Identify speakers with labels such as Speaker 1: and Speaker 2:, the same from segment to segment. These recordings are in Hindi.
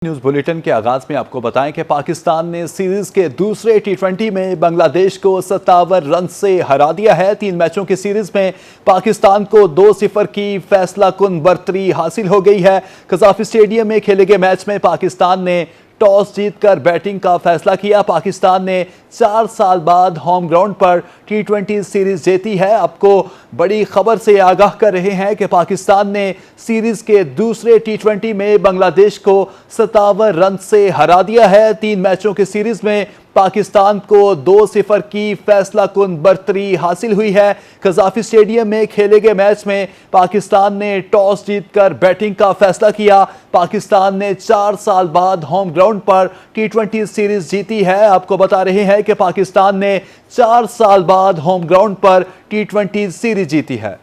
Speaker 1: न्यूज बुलेटिन के आगाज में आपको बताएं कि पाकिस्तान ने सीरीज के दूसरे टी20 में बांग्लादेश को 57 रन से हरा दिया है। 3 मैचों की सीरीज में पाकिस्तान को 2-0 की फैसलाकुन बढ़तरी हासिल हो गई है। कज़ाफी स्टेडियम में खेले गए मैच में पाकिस्तान ने टॉस जीतकर बैटिंग का फैसला किया। पाकिस्तान ने 4 साल बाद होम ग्राउंड पर टी20 सीरीज जीती है। आपको बड़ी खबर से आगाह कर रहे हैं कि पाकिस्तान ने सीरीज के दूसरे टी20 में बांग्लादेश को 57 रन से हरा दिया है। 3 मैचों की सीरीज में पाकिस्तान को 2-0 की फैसलाकुन बढ़तरी हासिल हुई है। कज़ाफी स्टेडियम में खेले गए मैच में पाकिस्तान ने टॉस जीतकर बैटिंग का फैसला किया। पाकिस्तान ने 4 साल बाद होम ग्राउंड पर टी20 सीरीज जीती है। आपको बता रहे हैं कि पाकिस्तान ने 4 साल बाद होम ग्राउंड पर टी20 सीरीज जीती है।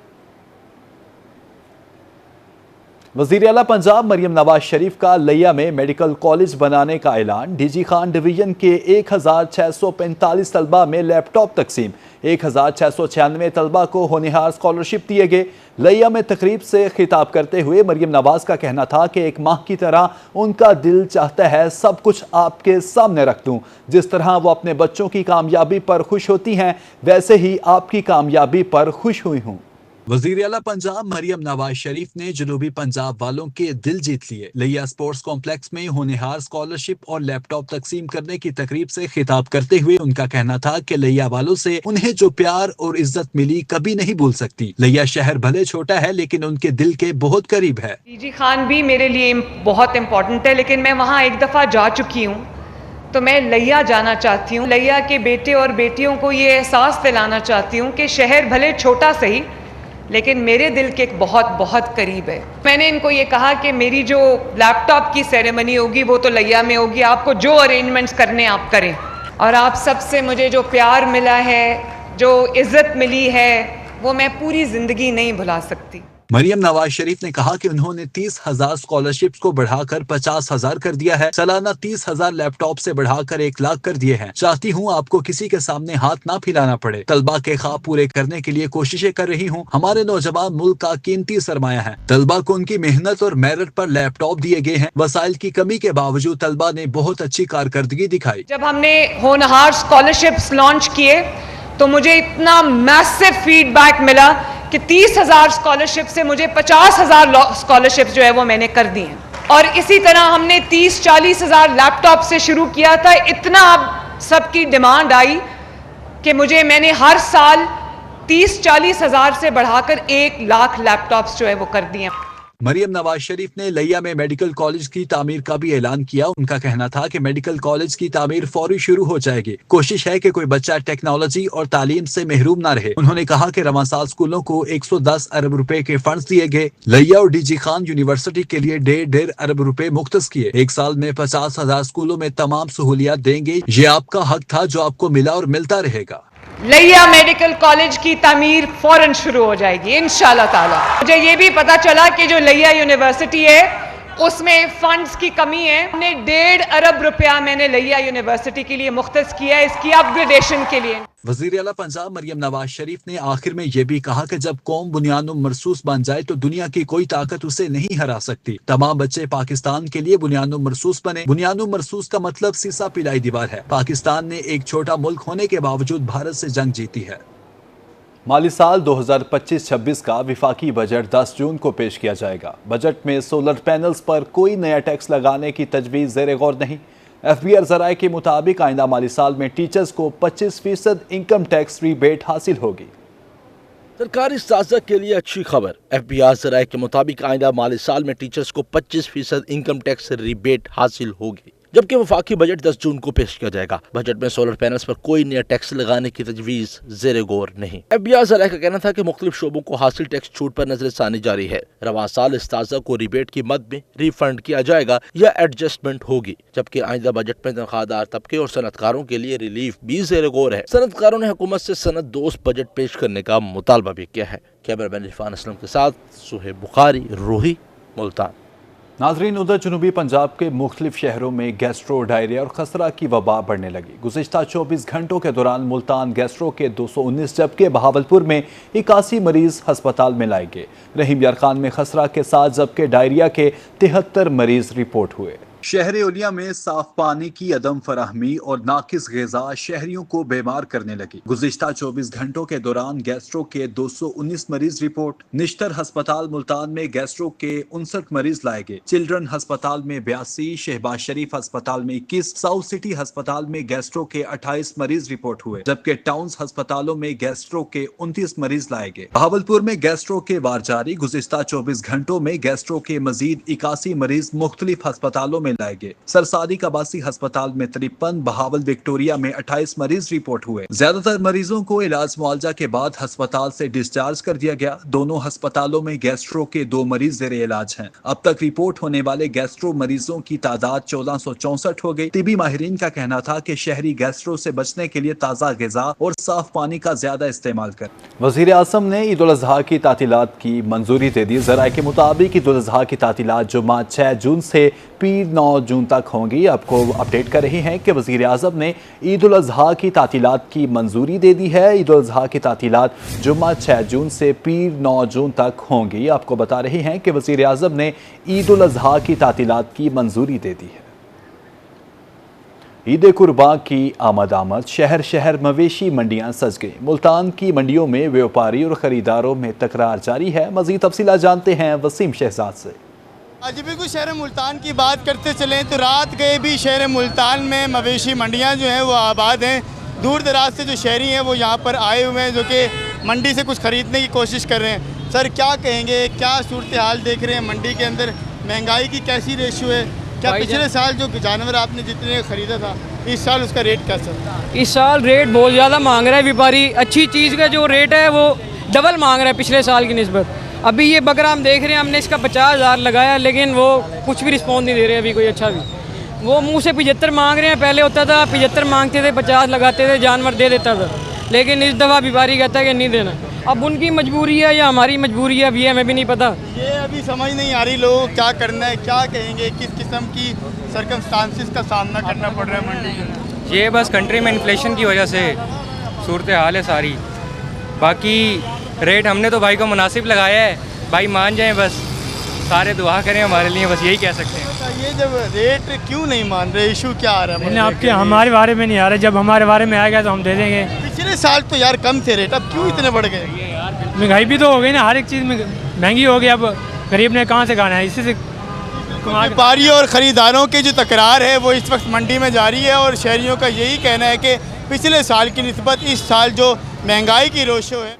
Speaker 1: वज़ीर आला पंजाब मरियम नवाज शरीफ का लिया में मेडिकल कॉलेज बनाने का ऐलान। डीजी खान डिवीजन के 1645 तलबा में लैपटॉप तकसीम। 1696 तलबा को होनहार स्कॉलरशिप दिए गए। लिया में तकरीब से खिताब करते हुए मरियम नवाज का कहना था कि एक माँ की तरह उनका दिल चाहता है सब कुछ आपके सामने रख दूं। जिस तरह वो अपने बच्चों की कामयाबी पर खुश होती हैं, वैसे ही आपकी कामयाबी पर खुश हुई हूँ।
Speaker 2: वज़ीर आला पंजाब मरियम नवाज शरीफ ने जनूबी पंजाब वालों के दिल जीत लिए। लिया स्पोर्ट्स कॉम्प्लेक्स में होनहार स्कॉलरशिप और लैपटॉप तकसीम करने की तकरीब से खिताब करते हुए उनका कहना था कि लिया वालों से उन्हें जो प्यार और इज्जत मिली कभी नहीं भूल सकती। लिया शहर भले छोटा है लेकिन उनके दिल के बहुत करीब है।
Speaker 3: डीजी खान भी मेरे लिए बहुत इम्पोर्टेंट है, लेकिन मैं वहाँ एक दफ़ा जा चुकी हूँ तो मैं लिया जाना चाहती हूँ। लिया के बेटे और बेटियों को ये एहसास दिलाना चाहती हूँ कि शहर भले छोटा सही लेकिन मेरे दिल के बहुत बहुत करीब है। मैंने इनको ये कहा कि मेरी जो लैपटॉप की सेरेमनी होगी वो तो लिया में होगी, आपको जो अरेंजमेंट्स करने आप करें। और आप सबसे मुझे जो प्यार मिला है, जो इज्जत मिली है, वो मैं पूरी ज़िंदगी नहीं भुला सकती।
Speaker 2: मरियम नवाज शरीफ ने कहा कि उन्होंने 30,000 स्कॉलरशिप्स को बढ़ाकर 50,000 कर दिया है। सालाना 30,000 लैपटॉप से बढ़ाकर 1 लाख कर दिए हैं। चाहती हूँ आपको किसी के सामने हाथ ना फैलाना पड़े। तलबा के ख्वाब पूरे करने के लिए कोशिशें कर रही हूँ। हमारे नौजवान मुल्क का कीमती सरमाया है। तलबा को उनकी मेहनत और मेरिट पर लैपटॉप दिए गए हैं। वसाइल की कमी के बावजूद तलबा ने बहुत अच्छी कारकर्दगी दिखाई।
Speaker 3: जब हमने होनहार स्कॉलरशिप्स लॉन्च किए तो मुझे इतना मैसिव फीडबैक मिला कि 30,000 स्कॉलरशिप से मुझे 50,000 स्कॉलरशिप जो है वो मैंने कर दी हैं। और इसी तरह हमने 30-40 हज़ार लैपटॉप से शुरू किया था। इतना अब सबकी डिमांड आई कि मैंने हर साल 30-40 हज़ार से बढ़ाकर 1 लाख लैपटॉप्स जो है वो कर दिए।
Speaker 2: मरियम नवाज शरीफ ने लिया में मेडिकल कॉलेज की तामीर का भी ऐलान किया। उनका कहना था कि मेडिकल कॉलेज की तामीर फौरी शुरू हो जाएगी। कोशिश है कि कोई बच्चा टेक्नोलॉजी और तालीम से महरूम ना रहे। उन्होंने कहा कि रवां साल स्कूलों को 110 अरब रुपए के फंड्स दिए गए। लिया और डीजी खान यूनिवर्सिटी के लिए 1.5 अरब रुपए मुख्तस किए। 1 साल में 50,000 स्कूलों में तमाम सहूलियात देंगे। ये आपका हक था जो आपको मिला और मिलता रहेगा।
Speaker 3: लिया मेडिकल कॉलेज की तामीर फौरन शुरू हो जाएगी इंशाल्लाह ताला। मुझे ये भी पता चला कि जो लिया यूनिवर्सिटी है उसमें फंड्स की कमी है। हमने 1.5 अरब रुपया मैंने लिया यूनिवर्सिटी के लिए मुख्तस किया है इसकी अपग्रेडेशन के लिए।
Speaker 2: वज़ीर आला पंजाब मरियम नवाज शरीफ ने आखिर में यह भी कहा कि जब कौम बुनियाद मरसूस बन जाए तो दुनिया की कोई ताकत उसे नहीं हरा सकती। तमाम बच्चे पाकिस्तान के लिए बुनियाद मरसूस बने। बुनियाद मरसूस का मतलब सीसा पिलाई दीवार है। पाकिस्तान ने एक छोटा मुल्क होने के बावजूद भारत से जंग जीती है।
Speaker 1: माली साल 2025-26 का विफाकी बजट 10 जून को पेश किया जाएगा। बजट में सोलर पैनल्स पर कोई नया टैक्स लगाने की तजवीज़ ज़ेर गौर नहीं। FBR ज़राए के मुताबिक आइंदा माली साल में टीचर्स को 25% इनकम टैक्स रिबेट हासिल होगी।
Speaker 4: सरकारी साजक के लिए अच्छी खबर। FBR ज़राए के मुताबिक आइंदा माली साल में टीचर्स को 25% इनकम टैक्स रिबेट हासिल होगी, जबकि वफाकी बजट 10 जून को पेश किया जाएगा। बजट में सोलर पैनल्स पर कोई नया टैक्स लगाने की तजवीज जेर गौर नहीं। FBR ज़राए का कहना था कि मुख्तलिफ शोबों को हासिल टैक्स छूट पर नजरसानी जारी है। रवां साल इस्ताज़ा को रिबेट की मद में रिफंड किया जाएगा या एडजस्टमेंट होगी, जबकि आइंदा बजट में तनख्वाहदार तबके और सनतकारों के लिए रिलीफ भी जेर गौर है। सनतकारों ने हुकूमत से सनत दोस्त बजट पेश करने का मुतालबा भी किया है। कैमरामैन इरफान असलम के साथ सुहेब बुखारी, रूही, मुल्तान।
Speaker 1: नाजरीन, उधर जनूबी पंजाब के मुख्तलिफ शहरों में गैस्ट्रो, डायरिया और खसरा की वबा बढ़ने लगी। गुज़िश्ता 24 घंटों के दौरान मुल्तान गैस्ट्रो के 219 जबकि बहावलपुर में 81 मरीज हस्पताल में लाए गए। रहीम यार खान में खसरा के साथ जबकि डायरिया के 73 मरीज रिपोर्ट हुए।
Speaker 2: शहर उलिया में साफ पानी की अदम फराहमी और नाकिस ग़िज़ा शहरियों को बीमार करने लगी। गुज़िश्ता 24 घंटों के दौरान गैस्ट्रो के 219 मरीज रिपोर्ट। निश्तर हस्पताल मुल्तान में गैस्ट्रो के 59 मरीज लाए गए। चिल्ड्रन हस्पताल में 82, शहबाज शरीफ हस्पताल में 21, साउथ सिटी हस्पताल में गैस्ट्रो के 28 मरीज रिपोर्ट हुए, जबकि टाउन्स हस्पतालों में गैस्ट्रो के 29 मरीज लाए गए। बहावलपुर में गैस्ट्रो के वार जारी। गुज़िश्ता 24 घंटों में गैस्ट्रो के मजीद 81 मरीज मुख्तलिफ अस्पतालों में लाए गए। सरसादी कबासी अस्पताल में 53, बहावल विक्टोरिया में 28 मरीज रिपोर्ट हुए। ज्यादातर मरीजों को इलाज मुआवजा के बाद अस्पताल से डिस्चार्ज कर दिया गया। दोनों अस्पतालों में गैस्ट्रो के 2 मरीज जेरे इलाज हैं। अब तक रिपोर्ट होने वाले गैस्ट्रो मरीजों की तादाद 1464 हो गई। तिबी माहिरीन का कहना था कि शहरी गैस्ट्रो से बचने के लिए ताज़ा ग़िज़ा और साफ पानी का ज्यादा इस्तेमाल कर।
Speaker 1: वज़ीर आज़म ने ईद उल अज़हा की तातीलात की मंजूरी दे दी। ज़राए के मुताबिक ईद उल अज़हा की तातीलात जुम्मा 6 जून से पीर 9 जून तक होंगी। आपको अपडेट कर रहे हैं कि वज़ीर आज़म ने ईद उल अज़हा की तातीलात की मंजूरी दे दी है। ईद उल अज़हा की तातीलात जुम्मा 6 जून से पीर 9 जून तक होंगी। आपको बता रहे हैं कि वज़ीर आज़म ने ईद उल अज़हा की तातीलात की मंजूरी दे दी है। ईद कुर्बान की आमद शहर शहर मवेशी मंडियां सज गई। मुल्तान की मंडियों में व्यापारी और ख़रीदारों में तकरार जारी है। मज़ीद तफसीलात जानते हैं वसीम शहजाद से।
Speaker 5: आज भी कुछ शहर मुल्तान की बात करते चलें तो रात गए भी शहर मुल्तान में मवेशी मंडियां जो हैं वो आबाद हैं। दूर दराज से जो शहरी हैं वो यहाँ पर आए हुए हैं, जो कि मंडी से कुछ ख़रीदने की कोशिश कर रहे हैं। सर क्या कहेंगे, क्या सूरत हाल देख रहे हैं मंडी के अंदर? महंगाई की कैसी रेशियो है? क्या पिछले साल जो जानवर आपने जितने ख़रीदा था इस साल उसका रेट कैसा?
Speaker 6: इस साल रेट बहुत ज़्यादा मांग रहा है व्यापारी। अच्छी चीज़ का जो रेट है वो डबल मांग रहा है पिछले साल की निस्बत। अभी ये बकरा हम देख रहे हैं, हमने इसका 50,000 लगाया, लेकिन वो कुछ भी रिस्पॉन्स नहीं दे रहे अभी कोई अच्छा भी। वो मुंह से 75 मांग रहे हैं। पहले होता था 75 मांगते थे, 50 लगाते थे, जानवर दे देता था, लेकिन इस दफ़ा व्यापारी कहता है कि नहीं देना। अब उनकी मजबूरी है या हमारी मजबूरी है, अब ये हमें भी नहीं पता।
Speaker 5: ये अभी समझ नहीं आ रही लोगों को क्या करना है, क्या कहेंगे, किस किस्म की सर्कमस्टांसिस का सामना करना पड़ रहा है मंडी में?
Speaker 7: ये बस कंट्री में इन्फ्लेशन की वजह से सूरत हाल है सारी। बाकी रेट हमने तो भाई को मुनासिब लगाया है, भाई मान जाएं, बस सारे दुआ करें हमारे लिए, बस यही कह सकते हैं।
Speaker 5: ये जब रेट क्यों नहीं मान रहे, इशू क्या आ रहा है?
Speaker 6: आपके हमारे बारे में नहीं आ रहा, जब हमारे बारे में आएगा तो हम दे देंगे।
Speaker 5: पिछले साल तो यार कम थे रेट, अब क्यों इतने बढ़ गए?
Speaker 6: महंगाई भी तो हो गई ना, हर एक चीज़ में महंगी हो गई। अब गरीब ने कहाँ से खाना है? इसी से
Speaker 5: व्यापारियों और ख़रीदारों की जो तकरार है वो इस वक्त मंडी में जारी है, और शहरियों का यही कहना है कि पिछले साल की निस्बत इस साल जो महंगाई की रोशो है।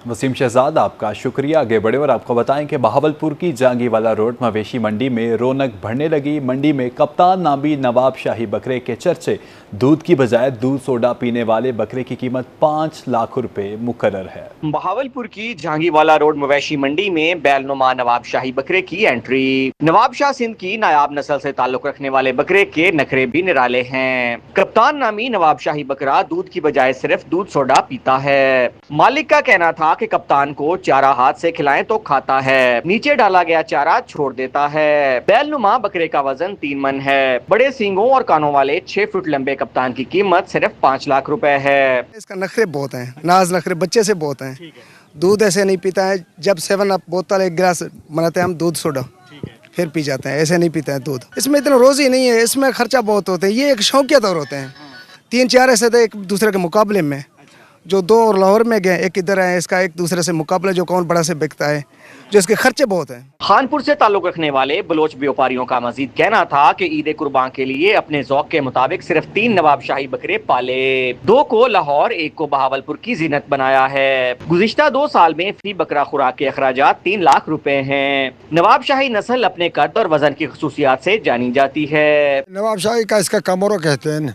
Speaker 1: वसीम शहजाद आपका शुक्रिया। आगे बढ़े और आपको बताएं कि बहावलपुर की जहांगीरवाला रोड मवेशी मंडी में रौनक बढ़ने लगी। मंडी में कप्तान नामी नवाब शाही बकरे के चर्चे। दूध की बजाय दूध सोडा पीने वाले बकरे की कीमत 5 लाख रुपए मुकर्रर है।
Speaker 8: बहावलपुर की जहांगीरवाला रोड मवेशी मंडी में बैलनुमा नवाब शाही बकरे की एंट्री। नवाब शाह सिंध की नायाब नस्ल से ताल्लुक रखने वाले बकरे के नखरे भी निराले हैं। कप्तान नामी नवाब शाही बकरा दूध की बजाय सिर्फ दूध सोडा पीता है। मालिक का कहना था कि कप्तान को चारा हाथ से खिलाएं तो खाता है, नीचे डाला गया चारा छोड़ देता है। बैलनुमा बकरे का वजन 3 मन है। बड़े सींगों और कानों वाले 6 फुट लंबे कप्तान की कीमत सिर्फ 5 लाख रुपए है।
Speaker 9: इसका नखरे बहुत हैं, नाज नखरे बच्चे से बहुत हैं। दूध ऐसे नहीं पीता है, जब 7 अप बोतल 1 गिलास बनाते हैं हम दूध सोडा फिर पी जाते हैं, ऐसे नहीं पीता है दूध। इसमें इतना रोजी नहीं है, इसमें खर्चा बहुत होता है। ये एक शौकिया तौर होते हैं। 3-4 ऐसे थे एक दूसरे के मुकाबले में, जो 2 और लाहौर में गए, एक इधर है, इसका एक दूसरे से मुकाबला जो कौन बड़ा से बिकता है, जो इसके खर्चे बहुत हैं।
Speaker 8: खानपुर से ताल्लुक रखने वाले बलोच व्यापारियों का मजीद कहना था कि ईद कुर्बान के लिए अपने ज़ौक के मुताबिक सिर्फ 3 नवाब शाही बकरे पाले, 2 को लाहौर, 1 को बहावलपुर की जीनत बनाया है। गुज़िश्ता 2 साल में फी बकरा खुराक के अखराजात 3 लाख रुपए हैं। नवाब शाही नस्ल अपने कद और वजन की खसूसियात से जानी जाती है।
Speaker 10: नवाब शाही का इसका कमरो कहते हैं,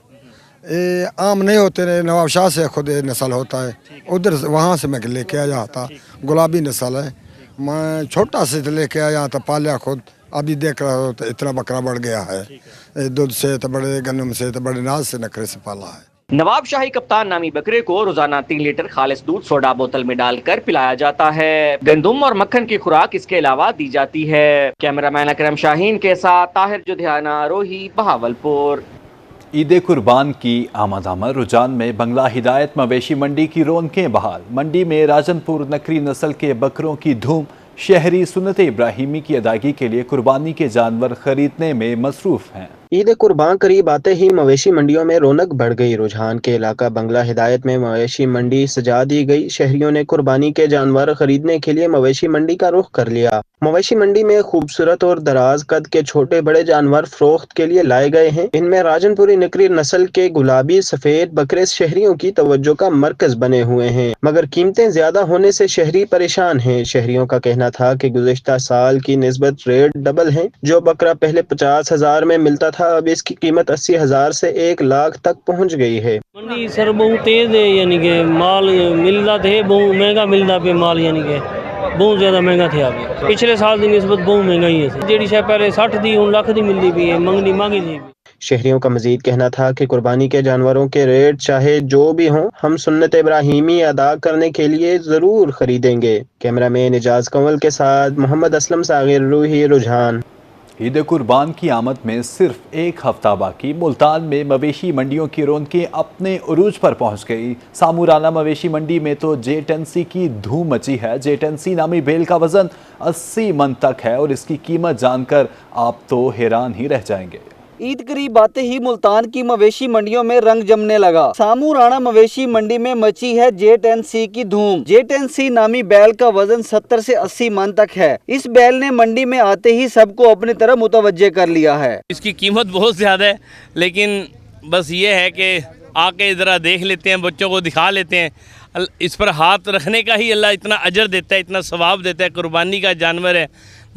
Speaker 10: आम नहीं होते, नवाब शाह से खुद नस्ल होता है। उधर वहाँ से मैं लेके आया था, गुलाबी नस्ल है। मैं छोटा से लेके आया था, पालिया खुद। अभी देख रहा हो तो इतना बकरा बढ़ गया है। दूध से तो बड़े, गन्नम से तो बड़े, नाज से नखरे से पाला है।
Speaker 8: नवाब शाही कप्तान नामी बकरे को रोजाना 3 लीटर खालिस दूध सोडा बोतल में डालकर पिलाया जाता है। गंदुम और मक्खन की खुराक इसके अलावा दी जाती है। कैमरामैन अकरम शाहीन के साथ ताहिर जुधियाना, रोही, बहावलपुर।
Speaker 1: ईद कुर्बान की आमद रुझान में बंगला हिदायत मवेशी मंडी की रौनकें बहाल। मंडी में राजनपुर नकरी नस्ल के बकरों की धूम। शहरी सुन्नत इब्राहिमी की अदायगी के लिए कुर्बानी के जानवर खरीदने में मसरूफ हैं।
Speaker 11: ईद कुर्बान करीब आते ही मवेशी मंडियों में रौनक बढ़ गई। रुझान के इलाका बंगला हिदायत में मवेशी मंडी सजा दी गई। शहरियों ने कुर्बानी के जानवर खरीदने के लिए मवेशी मंडी का रुख कर लिया। मवेशी मंडी में खूबसूरत और दराज कद के छोटे बड़े जानवर फरोख्त के लिए लाए गए हैं। इनमें राजनपुरी नकरी नस्ल के गुलाबी सफेद बकरे शहरियों की तवज्जो का मरकज बने हुए हैं, मगर कीमतें ज्यादा होने से शहरी परेशान हैं। शहरियों का कहना था कि गुज़िश्ता साल की निस्बत रेट डबल है। जो बकरा पहले 50,000 में मिलता था, अब इसकी कीमत 80,000 से 1 लाख तक पहुंच गई है।
Speaker 12: मंडी सर बहुत तेज है, यानी कि माल मिलता थे बहुत महंगा मिलता पे माल, यानी कि बहुत ज़्यादा महंगा थे। अभी पिछले साल की निस्बत बहुत महंगाई है। जेडी शायद पहले 60 दी 1 लाख दी मिलती भी है, मंगनी मांगी थी।
Speaker 11: शहरियों का मजीद कहना था कि कुर्बानी के जानवरों के रेट चाहे जो भी हों, हम सुन्नत इब्राहिमी अदा करने के लिए जरूर खरीदेंगे। कैमरामैन एजाज कंवल के साथ मोहम्मद असलम सागिर, रूही, रुझान।
Speaker 1: ईद कुर्बान की आमद में सिर्फ 1 हफ्ता बाकी। मुल्तान में मवेशी मंडियों की रौनकें अपने उरूज पर पहुंच गई। सामूराना मवेशी मंडी में तो जेटेंसी की धूम मची है। जेटेंसी नामी बेल का वजन 80 मन तक है और इसकी कीमत जानकर आप तो हैरान ही रह जाएंगे।
Speaker 13: ईद करीब आते ही मुल्तान की मवेशी मंडियों में रंग जमने लगा। सामू राणा मवेशी मंडी में मची है जेट-एन-सी की धूम। जेट-एन-सी नामी बैल का वजन 70 से 80 मन तक है। इस बैल ने मंडी में आते ही सबको अपनी तरफ मुतवज्जे कर लिया है।
Speaker 14: इसकी कीमत बहुत ज्यादा है, लेकिन बस ये है कि आके जरा देख लेते हैं, बच्चों को दिखा लेते हैं। इस पर हाथ रखने का ही अल्लाह इतना अजर देता है, इतना सवाब देता है। कुर्बानी का जानवर है,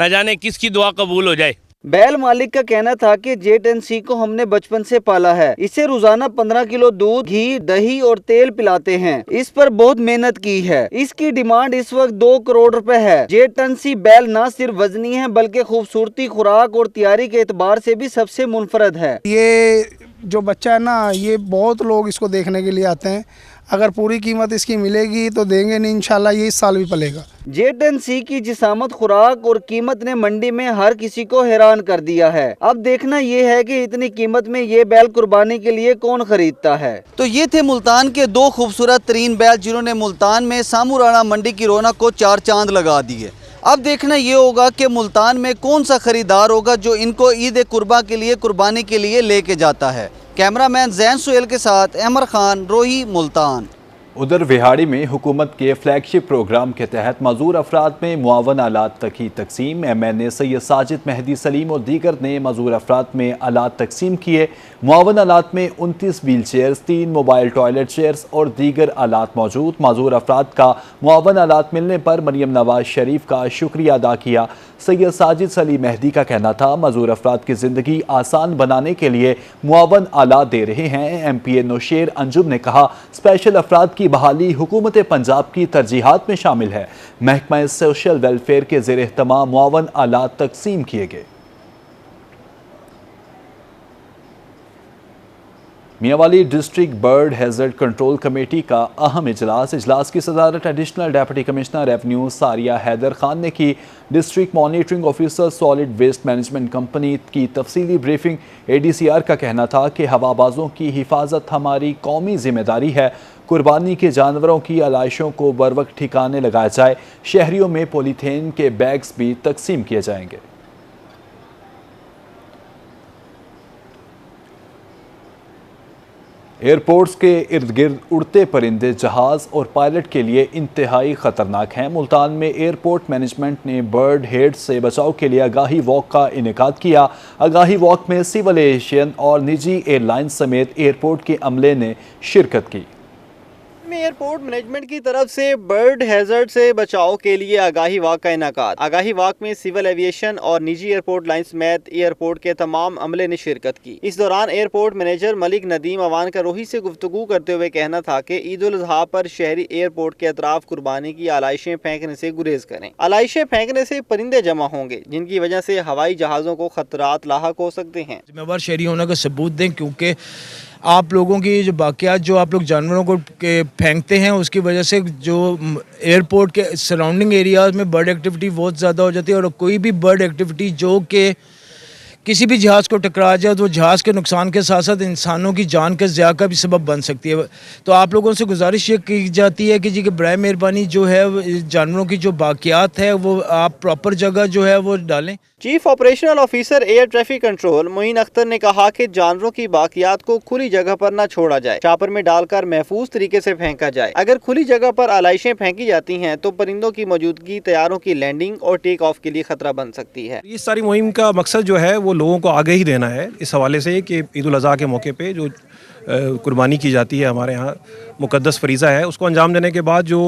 Speaker 14: न जाने किसकी दुआ कबूल हो जाए।
Speaker 13: बैल मालिक का कहना था कि जेट-एन-सी को हमने बचपन से पाला है। इसे रोजाना 15 किलो दूध, घी, दही और तेल पिलाते हैं। इस पर बहुत मेहनत की है। इसकी डिमांड इस वक्त 2 करोड़ रुपए है। जेट-एन-सी बैल न सिर्फ वजनी है बल्कि खूबसूरती, खुराक और तैयारी के एतबार से भी सबसे मुनफरद है।
Speaker 9: ये जो बच्चा है ना, ये बहुत लोग इसको देखने के लिए आते हैं। अगर पूरी कीमत इसकी मिलेगी तो देंगे नहीं, इंशाल्लाह ये इस साल भी पलेगा। जेट-एन-सी की जिसामत, खुराक और कीमत ने मंडी में हर किसी को हैरान कर दिया है। अब देखना ये है कि इतनी कीमत में ये बैल कुर्बानी के लिए कौन खरीदता है। तो ये थे मुल्तान के 2 खूबसूरत तरीन बैल जिन्होंने मुल्तान में सामू राणा मंडी की रौनक को 4 चांद लगा दिए। अब देखना ये होगा कि मुल्तान में कौन सा खरीदार होगा जो इनको ईद कुर्बा के लिए कुर्बानी के लिए लेके जाता है। कैमरामैन जैन सुहेल के साथ अहमर खान, रोही, मुल्तान।
Speaker 1: उधर विहाड़ी में हुकूमत के फ्लैगशिप प्रोग्राम के तहत मजूर अफराद में मुआवन आलात तक की तकसीम। MNA सैयद साजिद मेहदी सलीम और दीगर ने मजूर अफराद में आलात तकसीम किए। मुआवन आलात में 29 wheel chairs, 3 mobile toilet chairs और दीगर आलात मौजूद। मजूर अफराद का मुआवन आलात मिलने पर मरियम नवाज शरीफ का शुक्रिया अदा किया। सैयद साजिद सलीम मेहदी का कहना था मजूर अफराद की ज़िंदगी आसान बनाने के लिए मुआवन आलात दे रहे हैं। MPA नौशेर अंजुम ने कहा स्पेशल अफराद की बहाली हुकूमत पंजाब की तरजीहात में शामिल है। महकमा सोशल वेलफेयर के ज़ेर एहतमाम मुआवन आलात तकसीम किए गए। Mianwali district bird hazard control committee का अहम इजलास की सदारत एडिशनल डिप्टी कमिश्नर रेवेन्यू सारिया हैदर खान ने की। District monitoring officer solid waste management company की तफसीली ब्रीफिंग। ADCR का कहना था कि हवाबाजों की हिफाजत हमारी कौमी जिम्मेदारी है। कुर्बानी के जानवरों की आलाइशों को बर वक्त ठिकाने लगाया जाए। शहरियों में पॉलीथीन के बैग्स भी तकसीम किए जाएंगे। एयरपोर्ट्स के इर्द गिर्द उड़ते परिंदे जहाज़ और पायलट के लिए इंतहाई ख़तरनाक हैं। मुल्तान में एयरपोर्ट मैनेजमेंट ने बर्ड हेड से बचाव के लिए आगाही वॉक का इनेकाद किया। आगाही वॉक में सिविल एविएशन और निजी एयरलाइंस समेत एयरपोर्ट के अमले ने शिरकत की।
Speaker 13: एयरपोर्ट मैनेजमेंट की तरफ से बर्ड हैजर्ड से बचाव के लिए आगाही वाक का इनेकाद। आगाही वाक में सिविल एविएशन और निजी एयरपोर्ट लाइन समेत एयरपोर्ट के तमाम अमले ने शिरकत की। इस दौरान एयरपोर्ट मैनेजर मलिक नदीम अवान का रोही से गुफ्तगू करते हुए कहना था कि ईद उल अजहा पर शहरी एयरपोर्ट के अतराफ कुर्बानी की आलाइशें फेंकने से गुरेज करें। आलाइशें फेंकने से परिंदे जमा होंगे जिनकी वजह से हवाई जहाजों को खतरात लाहक हो सकते हैं।
Speaker 15: जिम्मेवार शहरी होने का सबूत दें, क्योंकि आप लोगों की जो बाकियात जो आप लोग जानवरों को फेंकते हैं उसकी वजह से जो एयरपोर्ट के सराउंडिंग एरियाज़ में बर्ड एक्टिविटी बहुत ज़्यादा हो जाती है। और कोई भी बर्ड एक्टिविटी जो कि किसी भी जहाज़ को टकरा जाए तो जहाज़ के नुकसान के साथ साथ इंसानों की जान के ज़िया का भी सबब बन सकती है। तो आप लोगों से गुजारिश ये की जाती है कि जी कि बराए मेहरबानी जो है जानवरों की जो बाक़ियात है वो आप प्रॉपर जगह जो है वो डालें।
Speaker 13: Chief operational officer air traffic control Moin Akhtar ने कहा कि जानवरों की बाकियात को खुली जगह पर न छोड़ा जाए, चापर में डालकर महफूज तरीके से फेंका जाए। अगर खुली जगह पर आलाइशें फेंकी जाती हैं तो परिंदों की मौजूदगी तैयारों की लैंडिंग और टेक ऑफ के लिए खतरा बन सकती है।
Speaker 16: इस सारी मुहिम का मकसद जो है वो लोगों को आगे ही देना है इस हवाले से कि ईद उल अज़हा के मौके पे जो कुर्बानी की जाती है हमारे यहाँ मुक़द्दस फरीज़ा है, उसको अंजाम देने के बाद जो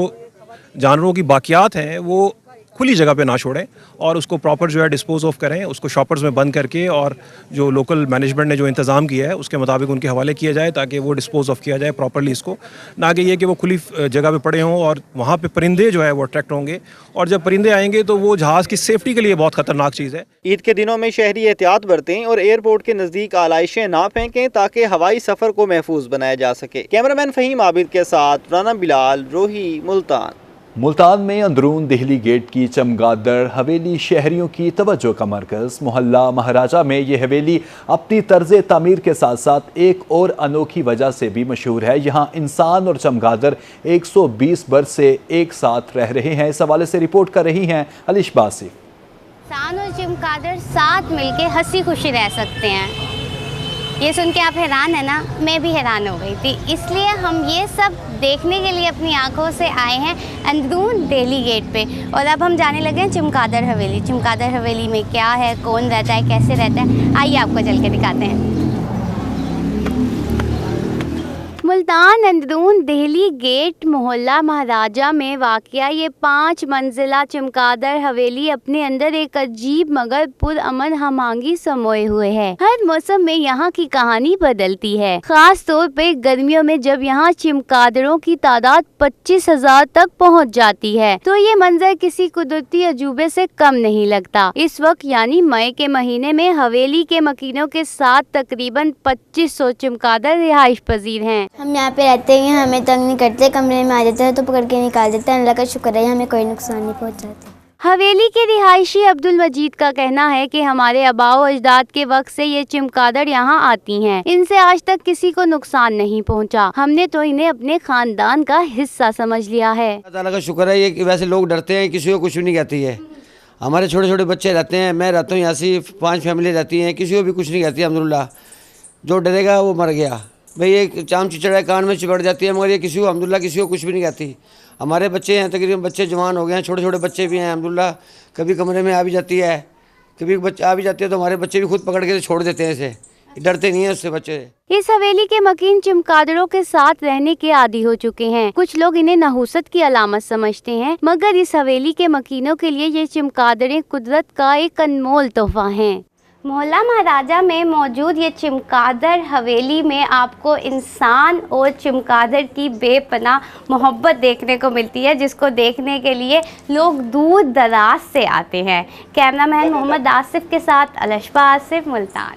Speaker 16: जानवरों की बाकियात हैं वो खुली जगह पे ना छोड़ें और उसको प्रॉपर जो है डिस्पोज ऑफ करें, उसको शॉपर्स में बंद करके और जो लोकल मैनेजमेंट ने जो इंतज़ाम किया है उसके मुताबिक उनके हवाले किया जाए ताकि वो डिस्पोज ऑफ किया जाए प्रॉपरली इसको, ना कि ये कि वो खुली जगह पे पड़े हों और वहाँ पे परिंदे जो है वो अट्रैक्ट होंगे और जब परिंदे आएंगे तो वो जहाज़ की सेफ्टी के लिए बहुत ख़तरनाक चीज़ है।
Speaker 13: ईद के दिनों में शहरी एहतियात बरतें और एयरपोर्ट के नज़दीक आलाइशें ना फेंकें ताकि हवाई सफ़र को महफूज बनाया जा सके। कैमरामैन फ़हीम आबिद के साथ राना बिलाल, रोही, मुल्तान।
Speaker 1: मुल्तान में अंदरून दिल्ली गेट की चमगादड़ हवेली शहरियों की तवज्जो का मरकज़। मोहल्ला महाराजा में ये हवेली अपनी तर्ज तामीर के साथ साथ एक और अनोखी वजह से भी मशहूर है। यहाँ इंसान और चमगादड़ 120 बरस से एक साथ रह रहे हैं। इस हवाले से रिपोर्ट कर रही हैं अलिश बासिफ।
Speaker 17: इंसान और चमगादड़ साथ मिलके हंसी खुशी रह सकते हैं, ये सुन के आप हैरान है ना, मैं भी हैरान हो गई थी। इसलिए हम ये सब देखने के लिए अपनी आंखों से आए हैं अंदरून दिल्ली गेट पे और अब हम जाने लगे हैं चमगादड़ हवेली। चमगादड़ हवेली में क्या है, कौन रहता है, कैसे रहता है, आइए आपको चल के दिखाते हैं। मुल्तान अंदरून दिल्ली गेट मोहल्ला महाराजा में वाक़या ये 5 मंजिला चमगादड़ हवेली अपने अंदर एक अजीब मगर पुरअमन हमांगी समोए हुए है। हर मौसम में यहाँ की कहानी बदलती है, खास तौर पे गर्मियों में जब यहाँ चमगादड़ों की तादाद 25,000 तक पहुँच जाती है तो ये मंजर किसी कुदरती अजूबे से कम नहीं लगता। इस वक्त यानी मई के महीने में हवेली के मकीनों के साथ तकरीबन 2500 चमगादड़ रिहाइश पजीर हैं।
Speaker 18: हम यहाँ पे रहते हैं, हमें तंग नहीं करते, कमरे में आ जाते हैं तो पकड़ के निकाल देते हैं। अल्लाह का शुक्र है हमें कोई नुकसान नहीं पहुँचाते।
Speaker 17: हवेली के रिहायशी अब्दुल मजीद का कहना है कि हमारे आबाओ अजदाद के वक्त से ये चमगादड़ यहाँ आती हैं। इनसे आज तक किसी को नुकसान नहीं पहुँचा। हमने तो इन्हें अपने खानदान का हिस्सा समझ लिया है।
Speaker 19: अल्लाह का शुक्र है, ये वैसे लोग डरते हैं, किसी को कुछ भी नहीं कहती है। हमारे छोटे छोटे बच्चे रहते हैं, मैं रहता हूँ यहाँ से 5 फैमिली रहती हैं, किसी को भी कुछ नहीं कहती अल्हम्दुलिल्लाह। जो डरेगा वो मर गया भाई। ये चाम चिचड़ा कान में चिपट जाती है मगर ये किसी को अल्हम्दुलिल्लाह किसी को कुछ भी नहीं कहती। हमारे बच्चे हैं, तकरीबन बच्चे जवान हो गए हैं, छोटे छोटे बच्चे भी हैं अल्हम्दुलिल्लाह। कभी कमरे में आ भी जाती है, कभी बच्चा आ भी जाती है तो हमारे बच्चे भी खुद पकड़ के छोड़ देते हैं, इसे डरते नहीं है उससे बच्चे।
Speaker 17: इस हवेली के मकीन चमगादड़ों के साथ रहने के आदी हो चुके हैं। कुछ लोग इन्हें नहुसत की अलामत समझते हैं मगर इस हवेली के मकीनों के लिए ये चमगादड़ें कुदरत का एक अनमोल तोहफा हैं। मोहल्ला महाराजा में मौजूद ये चमगादड़ हवेली में आपको इंसान और चमगादड़ की बेपनाह मोहब्बत देखने को मिलती है, जिसको देखने के लिए लोग दूर दराज से आते हैं। कैमरामैन मोहम्मद आसिफ के साथ अलशबा आसिफ, मुल्तान।